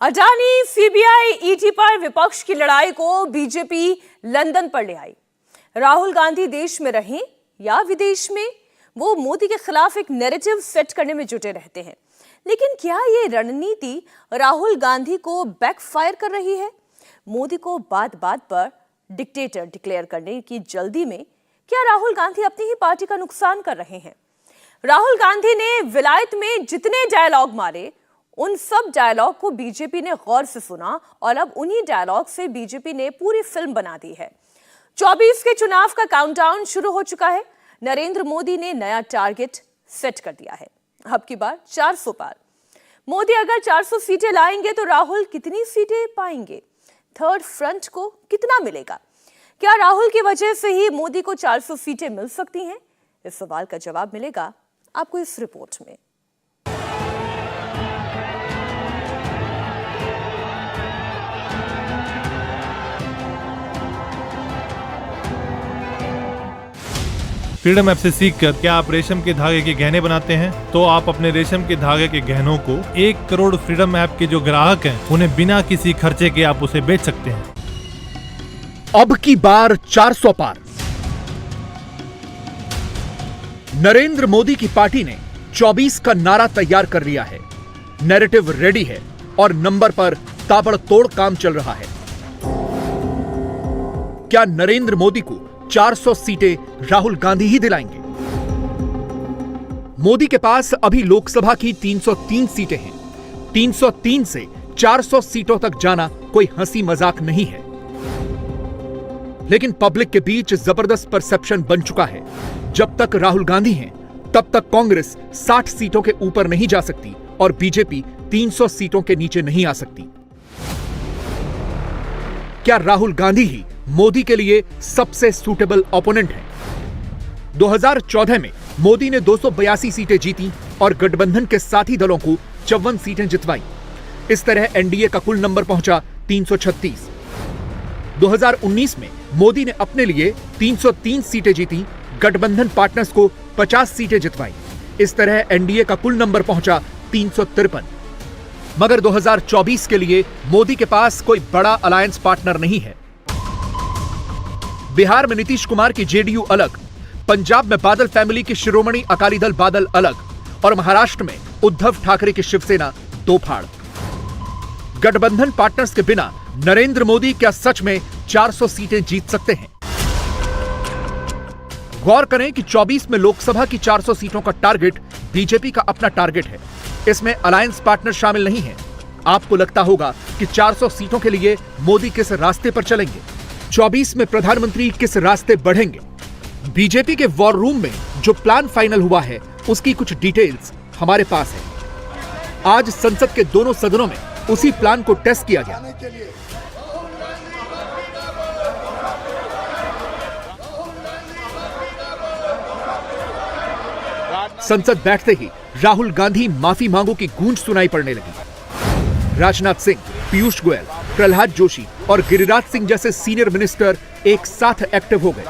Adani, CBI, ED पर विपक्ष की लड़ाई को बीजेपी लंदन पर ले आई। राहुल गांधी देश में रहें या विदेश में, वो मोदी के खिलाफ एक नैरेटिव सेट करने में जुटे रहते हैं। लेकिन क्या ये रणनीति राहुल गांधी को बैकफायर कर रही है? मोदी को बात बात पर डिक्टेटर डिक्लेयर करने की जल्दी में क्या राहुल गांधी अपनी ही पार्टी का नुकसान कर रहे हैं? राहुल गांधी ने विलायत में जितने डायलॉग मारे, उन सब डायलॉग को बीजेपी ने गौर से सुना और अब उन्हीं डायलॉग से बीजेपी ने पूरी फिल्म बना दी है। 24 के चुनाव का काउंटडाउन शुरू हो चुका है। नरेंद्र मोदी ने नया टारगेट सेट कर दिया है, अब की बार 400 पार। मोदी अगर 400 सीटें लाएंगे तो राहुल कितनी सीटें पाएंगे? थर्ड फ्रंट को कितना मिलेगा? क्या राहुल की वजह से ही मोदी को 400 सीटें मिल सकती हैं? इस सवाल का जवाब मिलेगा आपको इस रिपोर्ट में। फ्रीडम ऐप से सीखकर क्या आप रेशम के धागे के गहने बनाते हैं? तो आप अपने रेशम के धागे के गहनों को 1 करोड़ फ्रीडम ऐप के जो ग्राहक हैं, उन्हें बिना किसी खर्चे के आप उसे बेच सकते हैं। अब की बार 400 पार। नरेंद्र मोदी की पार्टी ने 24 का नारा तैयार कर लिया है। नैरेटिव रेडी है और नंबर पर ताबड़तोड़ काम चल रहा है। क्या नरेंद्र मोदी को 400 सीटें राहुल गांधी ही दिलाएंगे? मोदी के पास अभी लोकसभा की 303 सीटें हैं। 303 से 400 सीटों तक जाना कोई हंसी मजाक नहीं है। लेकिन पब्लिक के बीच जबरदस्त परसेप्शन बन चुका है, जब तक राहुल गांधी हैं, तब तक कांग्रेस 60 सीटों के ऊपर नहीं जा सकती और बीजेपी 300 सीटों के नीचे नहीं आ सकती। क्या राहुल गांधी ही मोदी के लिए सबसे सूटेबल ओपोनेंट है? 2014 में मोदी ने 282 सीटें जीती और गठबंधन के साथी दलों को 54 सीटें जितवाई। इस तरह एनडीए का कुल नंबर पहुंचा 336। 2019 में मोदी ने अपने लिए 303 सीटें जीती, गठबंधन पार्टनर्स को 50 सीटें जितवाई। इस तरह एनडीए का कुल नंबर पहुंचा 353। मगर 2024 के लिए मोदी के पास कोई बड़ा अलायंस पार्टनर नहीं है। बिहार में नीतीश कुमार की जेडीयू अलग, पंजाब में बादल फैमिली की शिरोमणि अकाली दल बादल अलग और महाराष्ट्र में उद्धव ठाकरे की शिवसेना दो फाड़। गठबंधन पार्टनर्स के बिना नरेंद्र मोदी क्या सच में 400 सीटें जीत सकते हैं? गौर करें कि 24 में लोकसभा की 400 सीटों का टारगेट बीजेपी का अपना टारगेट है। इसमें अलायंस पार्टनर शामिल नहीं है। आपको लगता होगा कि 400 सीटों के लिए मोदी किस रास्ते पर चलेंगे? 24 में प्रधानमंत्री किस रास्ते बढ़ेंगे? बीजेपी के वॉर रूम में जो प्लान फाइनल हुआ है, उसकी कुछ डिटेल्स हमारे पास है। आज संसद के दोनों सदनों में उसी प्लान को टेस्ट किया गया। संसद बैठते ही राहुल गांधी माफी मांगों की गूंज सुनाई पड़ने लगी। राजनाथ सिंह, पीयूष गोयल, प्रहलाद जोशी और गिरिराज सिंह जैसे सीनियर मिनिस्टर एक साथ एक्टिव हो गए।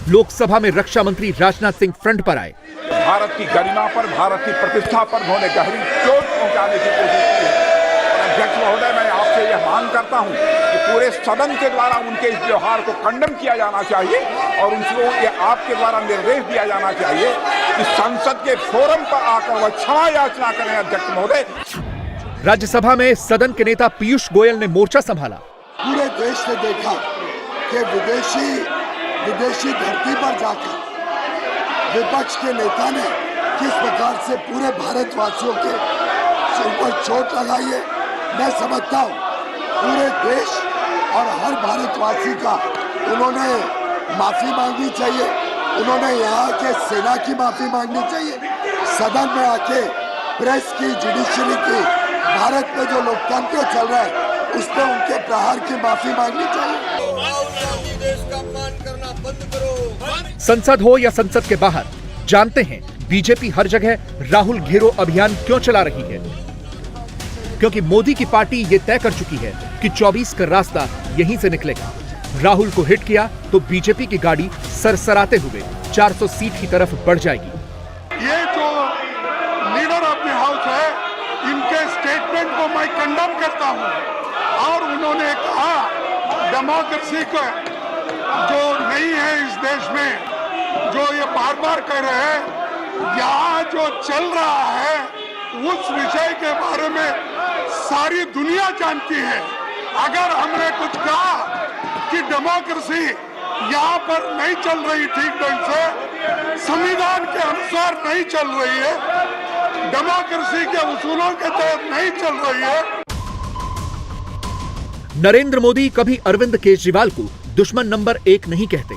लोकसभा में रक्षा मंत्री राजनाथ सिंह फ्रंट पर आए। भारत की गरिमा पर, भारत की प्रतिष्ठा पर उन्होंने गहरी चोट पहुंचाने की कोशिश की है। और अध्यक्ष महोदय, मैं आपसे यह मांग करता हूं कि पूरे सदन के द्वारा उनके इस व्यवहार को कंडम किया जाना चाहिए और उनको ये आपके द्वारा निर्देश दिया जाना चाहिए कि संसद के फोरम पर आकर वह क्षमा याचना करें। अध्यक्ष महोदय, राज्यसभा में सदन के नेता पीयूष गोयल ने मोर्चा संभाला। पूरे देश ने देखा कि विदेशी धरती पर जाकर विपक्ष के नेता ने किस प्रकार से पूरे भारतवासियों के ऊपर चोट लगाई है। मैं समझता हूँ पूरे देश और हर भारतवासी का उन्होंने माफी मांगनी चाहिए। उन्होंने यहाँ के सेना की माफी मांगनी चाहिए। सदन में आके प्रेस की, जुडिशरी की, भारत में जो लोकतंत्र चल रहा है उस पर उनके प्रहार की माफी मांगनी चाहिए। देश का अपमान करना बंद करो। संसद हो या संसद के बाहर, जानते हैं बीजेपी हर जगह राहुल घेरो अभियान क्यों चला रही है? क्योंकि मोदी की पार्टी ये तय कर चुकी है कि 24 का रास्ता यहीं से निकलेगा। राहुल को हिट किया तो बीजेपी की गाड़ी सरसराते हुए 400 सीट की तरफ बढ़ जाएगी। ये जो लीडर ऑफ द हाउस है, इनके स्टेटमेंट को मैं कंडम करता हूं। और उन्होंने कहा डेमोक्रेसी को जो नहीं है इस देश में, जो ये बार बार कह रहे हैं, यहाँ जो चल रहा है उस विषय के बारे में सारी दुनिया जानती है। अगर हमने कुछ कहा कि डेमोक्रेसी यहाँ पर नहीं चल रही ठीक ढंग से, संविधान के अनुसार नहीं चल रही है, डेमोक्रेसी के उसूलों के तहत नहीं चल रही है। नरेंद्र मोदी कभी अरविंद केजरीवाल को दुश्मन नंबर 1 नहीं कहते।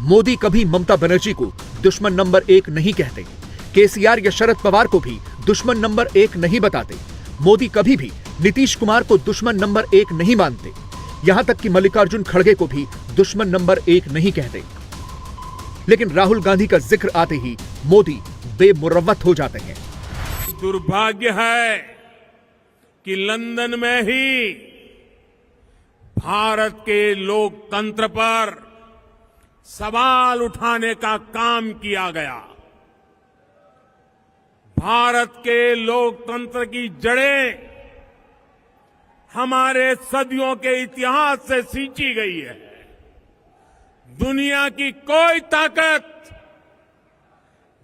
मोदी कभी ममता बनर्जी को दुश्मन नंबर 1 नहीं कहते। केसीआर या शरद पवार को भी दुश्मन नंबर 1 नहीं बताते। मोदी कभी भी नीतीश कुमार को दुश्मन नंबर 1 नहीं मानते। यहां तक कि मल्लिकार्जुन खड़गे को भी दुश्मन नंबर 1 नहीं कहते। लेकिन राहुल गांधी का जिक्र आते ही मोदी बेमुरव्वत हो जाते हैं। दुर्भाग्य है कि लंदन में ही भारत के लोकतंत्र पर सवाल उठाने का काम किया गया। भारत के लोकतंत्र की जड़ें हमारे सदियों के इतिहास से सींची गई है। दुनिया की कोई ताकत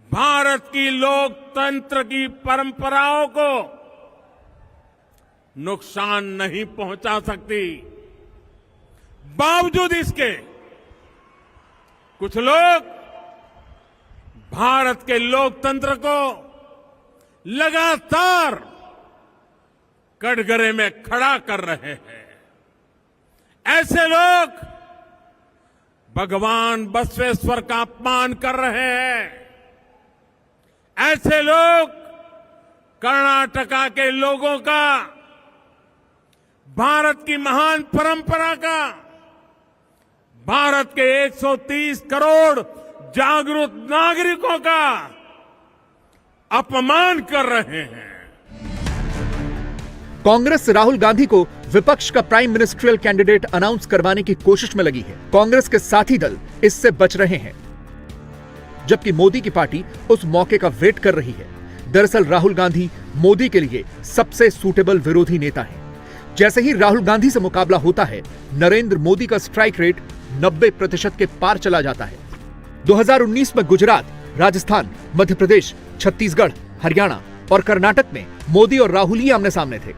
भारत की लोकतंत्र की परंपराओं को नुकसान नहीं पहुंचा सकती। बावजूद इसके कुछ लोग भारत के लोकतंत्र को लगातार कटघरे में खड़ा कर रहे हैं। ऐसे लोग भगवान बसवेश्वर का अपमान कर रहे हैं। ऐसे लोग कर्नाटका के लोगों का, भारत की महान परंपरा का, भारत के 130 करोड़ जागरूक नागरिकों का अपमान कर रहे हैं। कांग्रेस राहुल गांधी को विपक्ष का प्राइम मिनिस्ट्रियल कैंडिडेट अनाउंस करवाने की कोशिश में लगी है। कांग्रेस के साथी दल इससे बच रहे हैं, जबकि मोदी की पार्टी उस मौके का वेट कर रही है। दरअसल राहुल गांधी मोदी के लिए सबसे सूटेबल विरोधी नेता हैं। जैसे ही राहुल गांधी से मुकाबला होता है, नरेंद्र मोदी का स्ट्राइक रेट 90% के पार चला जाता है। 2019 में गुजरात, राजस्थान, मध्य प्रदेश, छत्तीसगढ़, हरियाणा और कर्नाटक में मोदी और राहुल ही आमने सामने थे।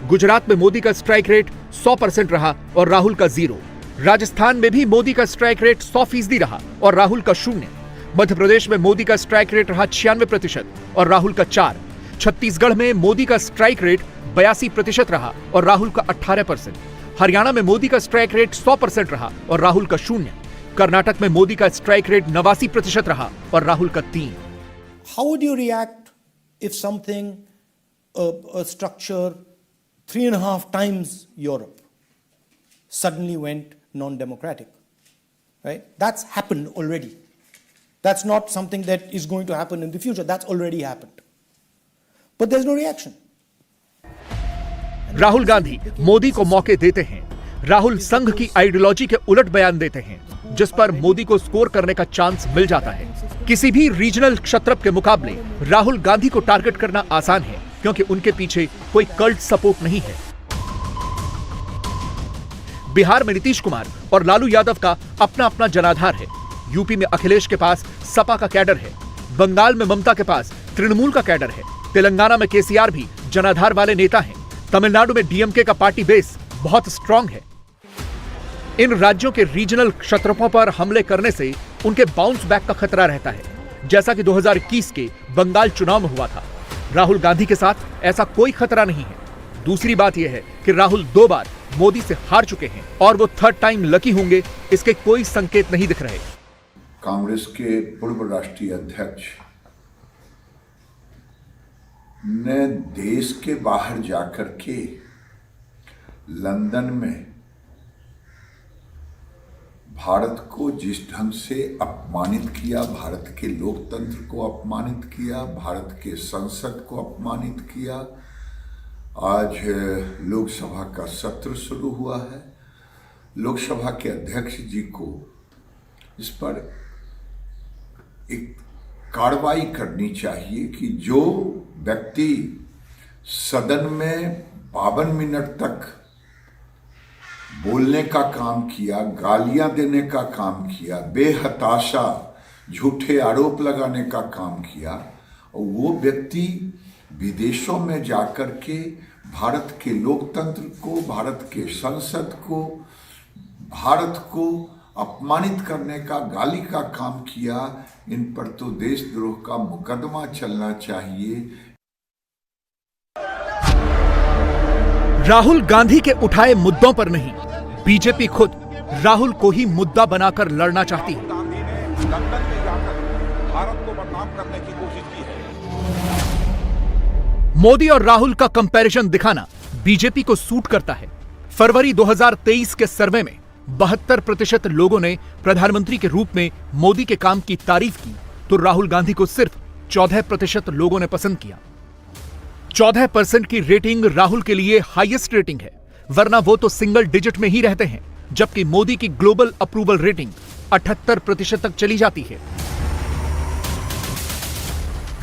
गुजरात में मोदी का स्ट्राइक रेट 100% रहा और राहुल का 0। राजस्थान में भी मोदी का स्ट्राइक रेट 100% रहा और राहुल का 0। मध्य प्रदेश में मोदी का स्ट्राइक रेट रहा 96% और राहुल का 4। छत्तीसगढ़ में मोदी का स्ट्राइक रेट 82% रहा और राहुल का 18%। हरियाणा में मोदी का स्ट्राइक रेट 100% रहा और राहुल का 0। कर्नाटक में मोदी का स्ट्राइक रेट 89% रहा और राहुल का 3। How would you react if something, a structure 3.5 times Europe suddenly went non-democratic? Right? That's happened already. That's not something that is going to happen in the future. That's already happened. But there's no reaction. Rahul Gandhi Modi को मौके देते हैं। राहुल संघ की ideology के उलट बयान देते हैं, जिस पर मोदी को स्कोर करने का चांस मिल जाता है। किसी भी रीजनल क्षत्रप के मुकाबले राहुल गांधी को टारगेट करना आसान है, क्योंकि उनके पीछे कोई कल्ट सपोर्ट नहीं है। बिहार में नीतीश कुमार और लालू यादव का अपना अपना जनाधार है। यूपी में अखिलेश के पास सपा का कैडर है। बंगाल में ममता के पास तृणमूल का कैडर है। तेलंगाना में केसीआर भी जनाधार वाले नेता हैं। तमिलनाडु में डीएमके का पार्टी बेस बहुत स्ट्रांग है। इन राज्यों के रीजनल क्षत्रपों पर हमले करने से उनके बाउंस बैक का खतरा रहता है, जैसा कि 2021 के बंगाल चुनाव में हुआ था। राहुल गांधी के साथ ऐसा कोई खतरा नहीं है। दूसरी बात यह है कि राहुल 2 बार मोदी से हार चुके हैं और वो 3rd टाइम लकी होंगे, इसके कोई संकेत नहीं दिख रहे। कांग्रेस के पूर्व राष्ट्रीय अध्यक्ष ने देश के बाहर जाकर के लंदन में भारत को जिस ढंग से अपमानित किया, भारत के लोकतंत्र को अपमानित किया, भारत के संसद को अपमानित किया। आज लोकसभा का सत्र शुरू हुआ है। लोकसभा के अध्यक्ष जी को इस पर एक कार्रवाई करनी चाहिए कि जो व्यक्ति सदन में 52 मिनट तक बोलने का काम किया, गालियां देने का काम किया, बेहताशा झूठे आरोप लगाने का काम किया, और वो व्यक्ति विदेशों में जाकर के भारत के लोकतंत्र को, भारत के संसद को, भारत को अपमानित करने का, गाली का काम किया। इन पर तो देशद्रोह का मुकदमा चलना चाहिए। राहुल गांधी के उठाए मुद्दों पर नहीं, बीजेपी खुद राहुल को ही मुद्दा बनाकर लड़ना चाहती है। गांधी ने लंदन में जाकर भारत को बदनाम करने की कोशिश की है। मोदी और राहुल का कंपैरिजन दिखाना बीजेपी को सूट करता है। फरवरी 2023 के सर्वे में 72% लोगों ने प्रधानमंत्री के रूप में मोदी के काम की तारीफ की, तो राहुल गांधी को सिर्फ 14% लोगों ने पसंद किया। 14% की रेटिंग राहुल के लिए हाईएस्ट रेटिंग है, वरना वो तो सिंगल डिजिट में ही रहते हैं, जबकि मोदी की ग्लोबल अप्रूवल रेटिंग 78% तक चली जाती है।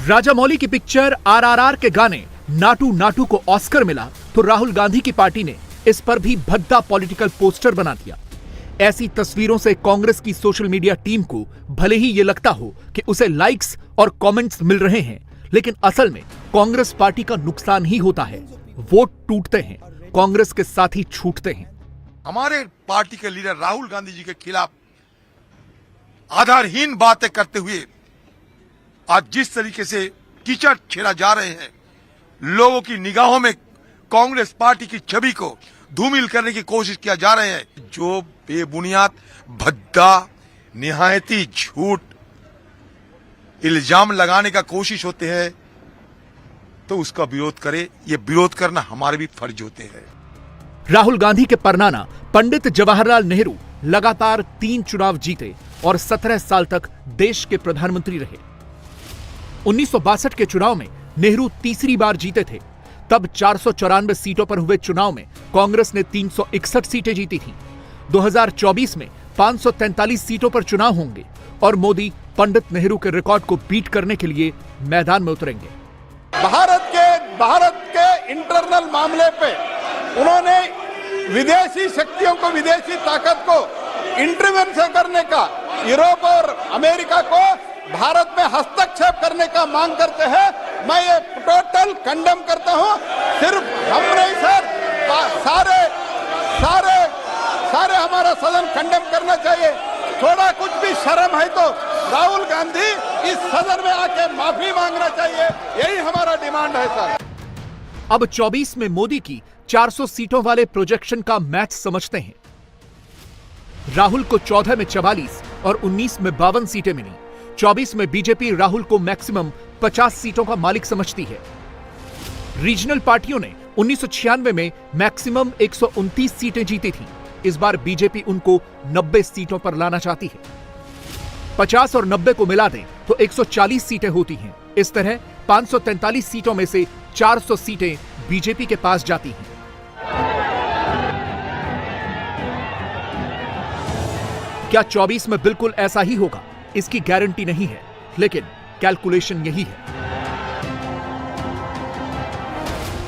राजामौली की पिक्चर RRR के गाने नाटू नाटू को ऑस्कर मिला, तो राहुल गांधी की पार्टी ने इस पर भी भद्दा पॉलिटिकल पोस्टर बना दिया। ऐसी तस्वीरों से कांग्रेस की सोशल मीडिया टीम को भले ही यह लगता हो कि उसे लाइक्स और कमेंट्स मिल रहे हैं, लेकिन असल में कांग्रेस पार्टी का नुकसान ही होता है। वोट टूटते हैं, कांग्रेस के साथी छूटते हैं। हमारे पार्टी के लीडर राहुल गांधी जी के खिलाफ आधारहीन बातें करते हुए आज जिस तरीके से कीचड़ छेड़ा जा रहे हैं, लोगों की निगाहों में कांग्रेस पार्टी की छवि को धूमिल करने की कोशिश किया जा रहे हैं, जो बेबुनियाद भद्दा निहायती झूठ इल्जाम लगाने का कोशिश होते हैं, तो उसका विरोध करे। ये विरोध करना हमारे भी फर्ज होते हैं। राहुल गांधी के परनाना पंडित जवाहरलाल नेहरू लगातार 3 चुनाव जीते और 17 साल तक देश के प्रधानमंत्री रहे। 1962 के चुनाव में नेहरू तीसरी बार जीते थे। तब 494 सीटों पर हुए चुनाव में कांग्रेस ने 361 सीटें जीती थीं। 2024 में 543 सीटों पर चुनाव होंगे और मोदी पंडित नेहरू के रिकॉर्ड को बीट करने के लिए मैदान में उतरेंगे। भारत के इंटरनल मामले पे उन्होंने विदेशी शक्तियों को, विदेशी ताकत को इंटरवेंशन करने का, यूरोप और अमेरिका को भारत में हस्तक्षेप करने का मांग करते हैं। मैं ये टोटल कंडेम करता हूं। सिर्फ हम नहीं सर, सारे हमारा सदन कंडेम करना चाहिए। थोड़ा कुछ भी शर्म है तो राहुल गांधी इस सदन में आके माफी मांगना चाहिए। यही हमारा डिमांड है सर। अब 24 में मोदी की 400 सीटों वाले प्रोजेक्शन का मैच समझते हैं। राहुल को 14 में 44 और 19 में 52 सीटें मिली। 24 में बीजेपी राहुल को मैक्सिमम 50 सीटों का मालिक समझती है। रीजनल पार्टियों ने 1996 में मैक्सिमम 129 सीटें जीती थीं। इस बार बीजेपी उनको 90 सीटों पर लाना चाहती है। 50 और 90 को मिला दें तो 140 सीटें होती हैं। इस तरह 543 सीटों में से 400 सीटें बीजेपी के पास जाती हैं। क्या 24 में बिल्कुल ऐसा ही होगा? इसकी गारंटी नहीं है, लेकिन कैलकुलेशन यही है।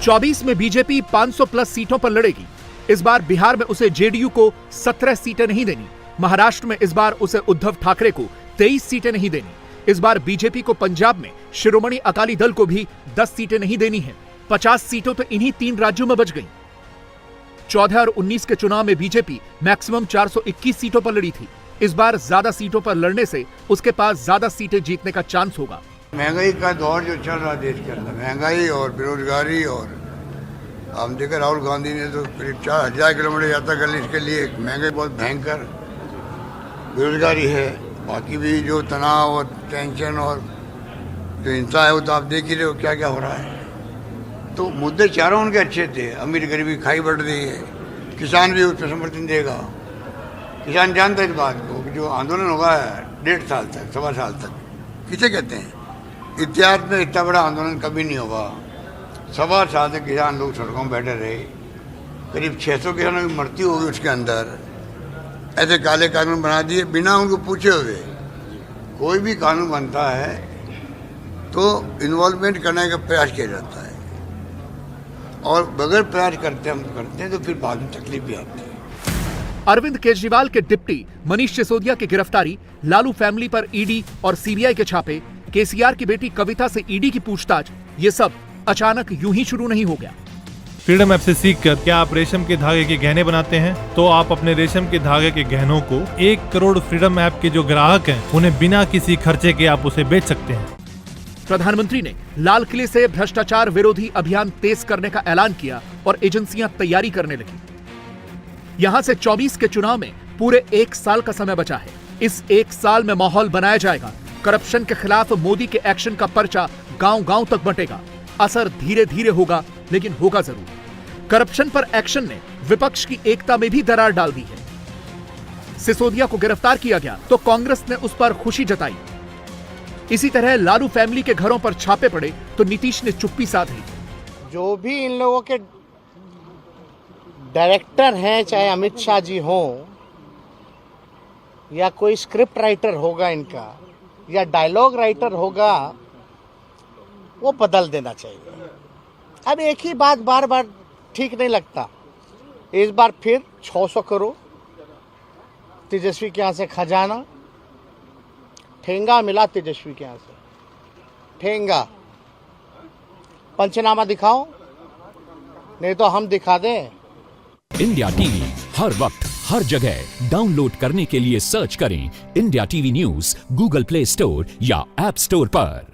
24 में बीजेपी 500 प्लस सीटों पर लड़ेगी। इस बार बिहार में उसे जेडीयू को 17 सीटें नहीं देनी। महाराष्ट्र में इस बार उसे उद्धव ठाकरे को 23 सीटें नहीं देनी। इस बार बीजेपी को पंजाब में शिरोमणि अकाली दल को भी 10 सीटें नहीं देनी है। 50 सीटों तो इन्हीं 3 राज्यों में बच गईं। 14 और 19 के चुनाव में बीजेपी मैक्सिमम 421 सीटों पर लड़ी थी। इस बार ज्यादा सीटों पर लड़ने से उसके पास ज्यादा सीटें जीतने का चांस होगा। महंगाई का दौर जो चल रहा है देश के अंदर, महंगाई और बेरोजगारी, और हम देखें राहुल गांधी ने तो करीब 4000 किलोमीटर यात्रा कर ली। इसके लिए महंगाई बहुत भयंकर, बेरोजगारी है, बाकी भी जो तनाव और टेंशन और जो हिंसा है वो तो आप देख ही रहे हो क्या क्या हो रहा है। तो मुद्दे चारों उनके अच्छे थे। अमीर गरीबी खाई बढ़ रही है, किसान भी उस पर समर्थन देगा। किसान जानता है इस बात को कि जो आंदोलन होगा 1.5 साल तक, 1.25 साल तक, किसे कहते हैं, इतिहास में इतना बड़ा आंदोलन कभी नहीं होगा। 1.25 साल तक किसान लोग सड़कों में बैठे रहे, करीब 600 किसानों की मृत्यु होगी उसके अंदर। ऐसे काले कानून बना दिए बिना उनको पूछे हुए। कोई भी कानून बनता है तो इन्वॉल्वमेंट करने का प्रयास किया जाता है, और बगैर प्रयास करते हैं तो फिर बाद में तकलीफ भी आती है। अरविंद केजरीवाल के डिप्टी मनीष सिसोदिया की गिरफ्तारी, लालू फैमिली पर ईडी और सीबीआई के छापे, केसीआर की बेटी कविता से ईडी की पूछताछ, ये सब अचानक यूं ही शुरू नहीं हो गया। फ्रीडम ऐप से सीखकर क्या आप रेशम के धागे के गहने बनाते हैं? तो आप अपने रेशम के धागे के गहनों को 1 करोड़ फ्रीडम ऐप के जो ग्राहक हैं उन्हें बिना किसी खर्चे के आप उसे बेच सकते हैं। प्रधानमंत्री ने लाल किले से भ्रष्टाचार विरोधी अभियान तेज करने का ऐलान किया और एजेंसियां तैयारी करने लगी। यहां से 24 के चुनाव में पूरे 1 साल का समय बचा है। इस 1 साल में माहौल बनाया जाएगा। करप्शन के खिलाफ मोदी के एक्शन का पर्चा गांव-गांव तक बंटेगा। असर धीरे-धीरे होगा, लेकिन होगा जरूर। करप्शन पर एक्शन ने विपक्ष की एकता में भी दरार डाल दी है। सिसोदिया को गिरफ्तार किया गया तो कांग्रेस ने उस पर खुशी जताई। इसी तरह लालू फैमिली के घरों पर छापे पड़े तो नीतीश ने चुप्पी साध ली। जो भी इन लोगों के डायरेक्टर हैं, चाहे अमित शाह जी हो या कोई स्क्रिप्ट राइटर होगा इनका या डायलॉग राइटर होगा, वो बदल देना चाहिए। अब एक ही बात बार बार ठीक नहीं लगता। इस बार फिर 600 करोड़ तेजस्वी के यहाँ से खजाना, ठेंगा मिला तेजस्वी के यहाँ से, ठेंगा। पंचनामा दिखाओ, नहीं तो हम दिखा दें। इंडिया टीवी हर वक्त हर जगह डाउनलोड करने के लिए सर्च करें India TV news Google play store या ऐप स्टोर पर।